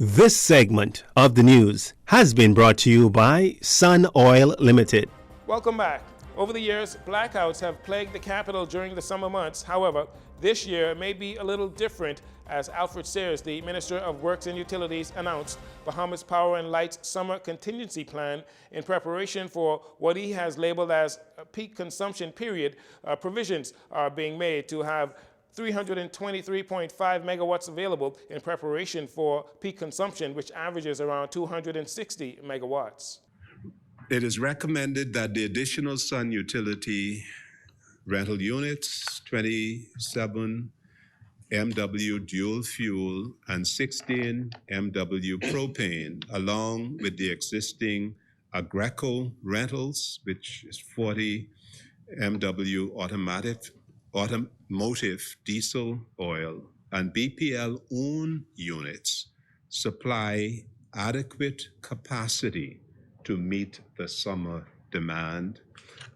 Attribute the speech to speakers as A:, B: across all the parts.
A: This segment of the news has been brought to you by Sun Oil Limited.
B: Welcome back. Over the years, blackouts have plagued the capital during the summer months. However, this year may be a little different, as Alfred Sears, the Minister of Works and Utilities, announced Bahamas Power and Light's summer contingency plan in preparation for what he has labeled as a peak consumption period. Provisions are being made to have 323.5 megawatts available in preparation for peak consumption, which averages around 260 megawatts.
C: It is recommended that the additional sun utility rental units, 27 MW dual fuel and 16 MW propane, along with the existing Agreco rentals, which is 40 MW automotive diesel oil, and BPL own units supply adequate capacity to meet the summer demand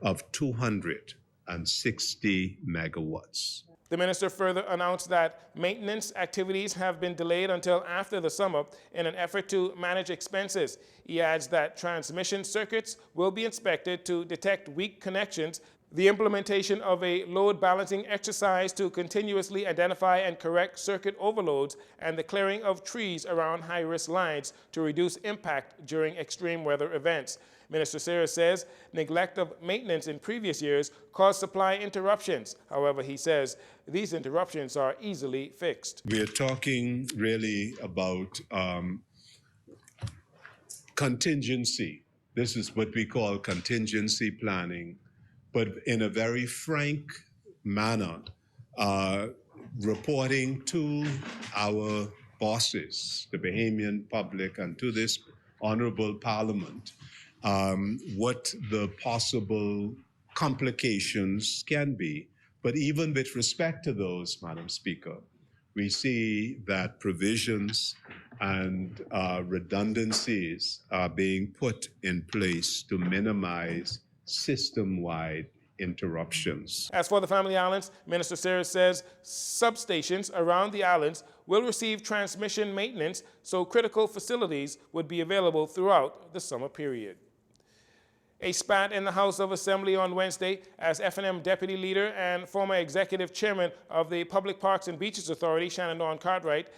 C: of 260 megawatts.
B: The minister further announced that maintenance activities have been delayed until after the summer in an effort to manage expenses. He adds that transmission circuits will be inspected to detect weak connections, the implementation of a load balancing exercise to continuously identify and correct circuit overloads, and the clearing of trees around high-risk lines to reduce impact during extreme weather events. Minister Sears says neglect of maintenance in previous years caused supply interruptions. However, he says these interruptions are easily fixed.
C: We are talking really about contingency. This is what we call contingency planning, but in a very frank manner, reporting to our bosses, the Bahamian public, and to this honorable parliament, what the possible complications can be. But even with respect to those, Madam Speaker, we see that provisions and redundancies are being put in place to minimize system-wide interruptions.
B: As for the Family Islands, Minister Sears says substations around the islands will receive transmission maintenance, so critical facilities would be available throughout the summer period. A spat in the House of Assembly on Wednesday as F&M Deputy Leader and former Executive Chairman of the Public Parks and Beaches Authority, Shannon Dawn Cartwright,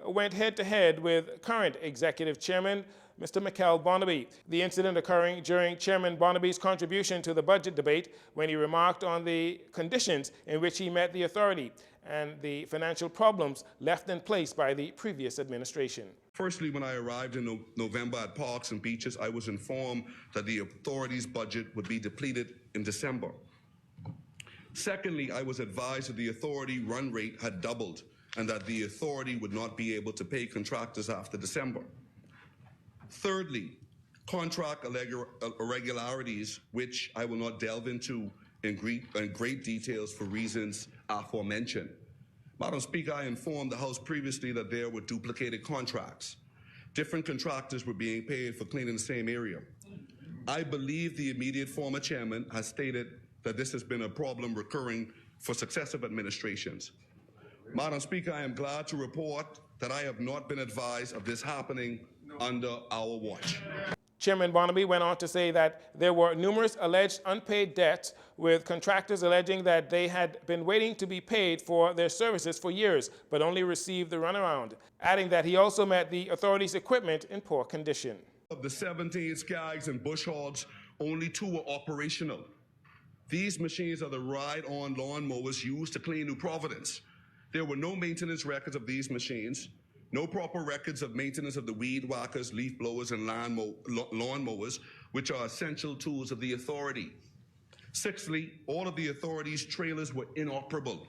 B: went head-to-head with current Executive Chairman, Mr. Mikel Barnaby. The incident occurring during Chairman Barnaby's contribution to the budget debate when he remarked on the conditions in which he met the authority and the financial problems left in place by the previous administration.
D: Firstly, when I arrived in November at Parks and Beaches, I was informed that the authority's budget would be depleted in December. Secondly, I was advised that the authority run rate had doubled and that the authority would not be able to pay contractors after December. Thirdly, contract irregularities, which I will not delve into in great details for reasons aforementioned. Madam Speaker, I informed the House previously that there were duplicated contracts. Different contractors were being paid for cleaning the same area. I believe the immediate former chairman has stated that this has been a problem recurring for successive administrations. Madam Speaker, I am glad to report that I have not been advised of this happening under our watch.
B: Chairman Barnaby went on to say that there were numerous alleged unpaid debts, with contractors alleging that they had been waiting to be paid for their services for years, but only received the runaround, adding that he also met the authority's equipment in poor condition.
D: Of the 17 Skaggs and Bush Hogs, only 2 were operational. These machines are the ride-on lawnmowers used to clean New Providence. There were no maintenance records of these machines, no proper records of maintenance of the weed whackers, leaf blowers, and lawnmowers, which are essential tools of the authority. Sixthly, all of the authority's trailers were inoperable.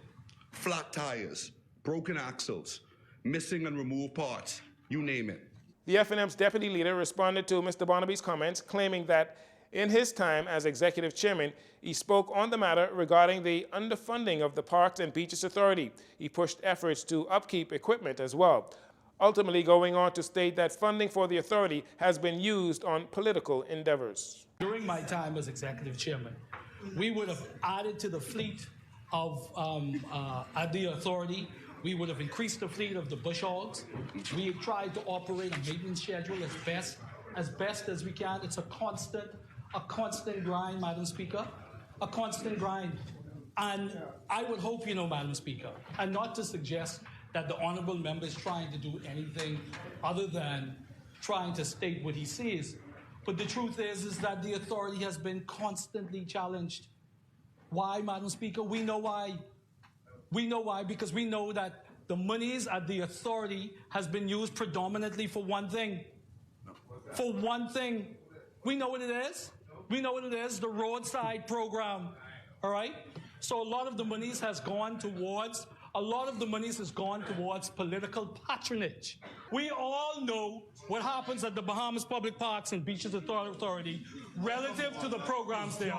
D: Flat tires, broken axles, missing and removed parts, you name it.
B: The F&M's deputy leader responded to Mr. Barnaby's comments, claiming that in his time as executive chairman, he spoke on the matter regarding the underfunding of the Parks and Beaches Authority. He pushed efforts to upkeep equipment as well, ultimately going on to state that funding for the authority has been used on political endeavors.
E: During my time as executive chairman, we would have added to the fleet of at the authority We would have increased the fleet of the bush hogs. We tried to operate a maintenance schedule as best as we can. It's a constant grind, Madam Speaker, a constant grind. And I would hope, Madam Speaker, and not to suggest that the honourable member is trying to do anything other than trying to state what he sees. But the truth is that the authority has been constantly challenged. Why, Madam Speaker? We know why. We know why, because we know that the monies at the authority has been used predominantly for one thing. For one thing. We know what it is. We know what it is, the roadside program. All right? So a lot of the monies has gone towards political patronage. We all know what happens at the Bahamas Public Parks and Beaches Authority relative to the programs there.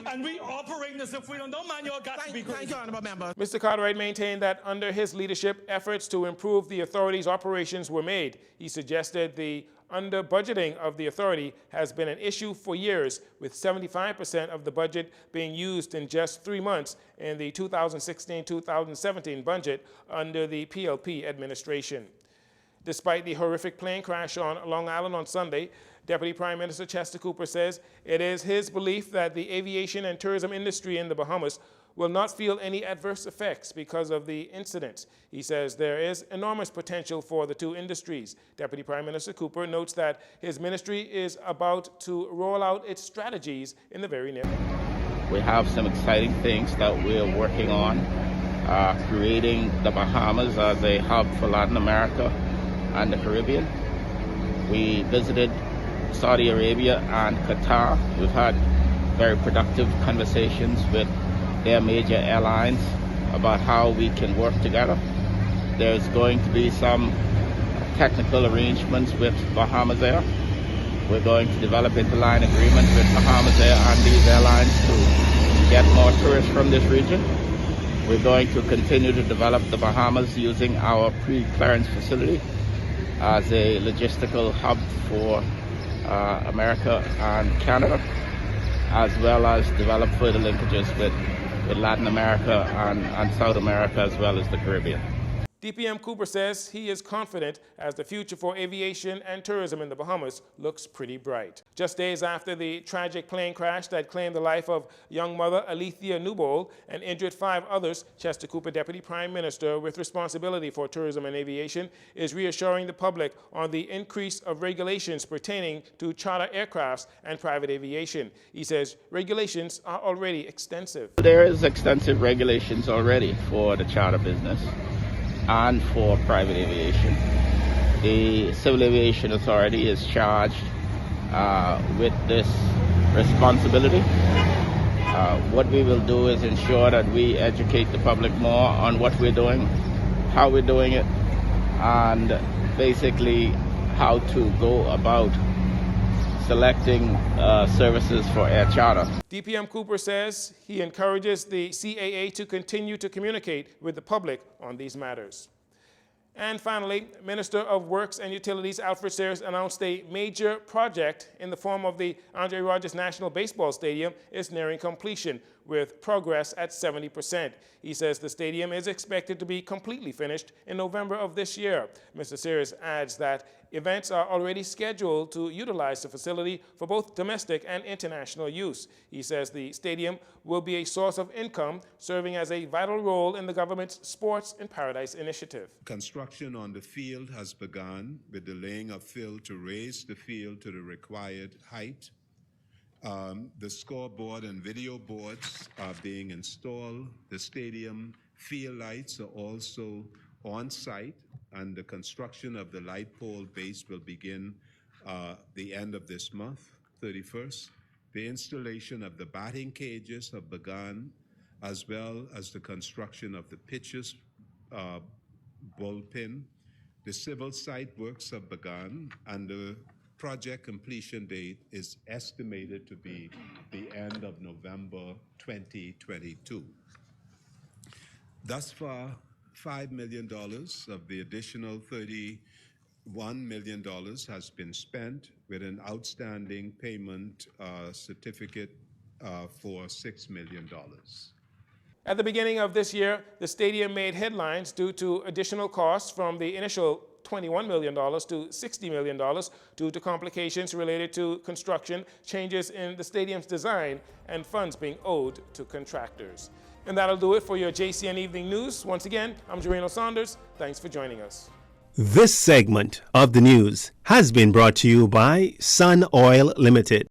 E: And we operate as if we don't know, man, you all got to be crazy.
F: Thank you, Honourable Member.
B: Mr. Cartwright maintained that under his leadership, efforts to improve the authority's operations were made. He suggested the under-budgeting of the authority has been an issue for years, with 75% of the budget being used in just 3 months in the 2016-2017 budget under the PLP administration. Despite the horrific plane crash on Long Island on Sunday, Deputy Prime Minister Chester Cooper says it is his belief that the aviation and tourism industry in the Bahamas will not feel any adverse effects because of the incident. He says there is enormous potential for the two industries. Deputy Prime Minister Cooper notes that his ministry is about to roll out its strategies in the very near future.
G: We have some exciting things that we're working on, creating the Bahamas as a hub for Latin America and the Caribbean. We visited Saudi Arabia and Qatar. We've had very productive conversations with their major airlines about how we can work together. There's going to be some technical arrangements with Bahamas Air. We're going to develop interline agreements with Bahamas Air and these airlines to get more tourists from this region. We're going to continue to develop the Bahamas using our pre-clearance facility as a logistical hub for America and Canada, as well as develop further linkages with Latin America and South America, as well as the Caribbean.
B: DPM Cooper says he is confident as the future for aviation and tourism in the Bahamas looks pretty bright. Just days after the tragic plane crash that claimed the life of young mother Alethea Newbold and injured 5 others, Chester Cooper, Deputy Prime Minister with responsibility for tourism and aviation, is reassuring the public on the increase of regulations pertaining to charter aircrafts and private aviation. He says regulations are already extensive.
G: There is extensive regulations already for the charter business and for private aviation. The Civil Aviation Authority is charged with this responsibility. What we will do is ensure that we educate the public more on what we're doing, how we're doing it, and basically how to go about selecting services for air charter.
B: DPM Cooper says he encourages the CAA to continue to communicate with the public on these matters. And finally, Minister of Works and Utilities Alfred Sayers announced a major project in the form of the Andre Rogers National Baseball Stadium is nearing completion, with progress at 70%. He says the stadium is expected to be completely finished in November of this year. Mr. Sayers adds that events are already scheduled to utilize the facility for both domestic and international use. He says the stadium will be a source of income, serving as a vital role in the government's Sports in Paradise initiative.
C: Construction on the field has begun with the laying of fill to raise the field to the required height. The scoreboard and video boards are being installed. The stadium field lights are also on site, and the construction of the light pole base will begin the end of this month, 31st. The installation of the batting cages have begun, as well as the construction of the pitches, bullpen. The civil site works have begun, and the project completion date is estimated to be the end of November 2022. Thus far, $5 million of the additional $31 million has been spent, with an outstanding payment certificate for $6 million.
B: At the beginning of this year, the stadium made headlines due to additional costs from the initial $21 million to $60 million due to complications related to construction, changes in the stadium's design, and funds being owed to contractors. And that'll do it for your JCN Evening News. Once again, I'm Jareno Saunders. Thanks for joining us.
A: This segment of the news has been brought to you by Sun Oil Limited.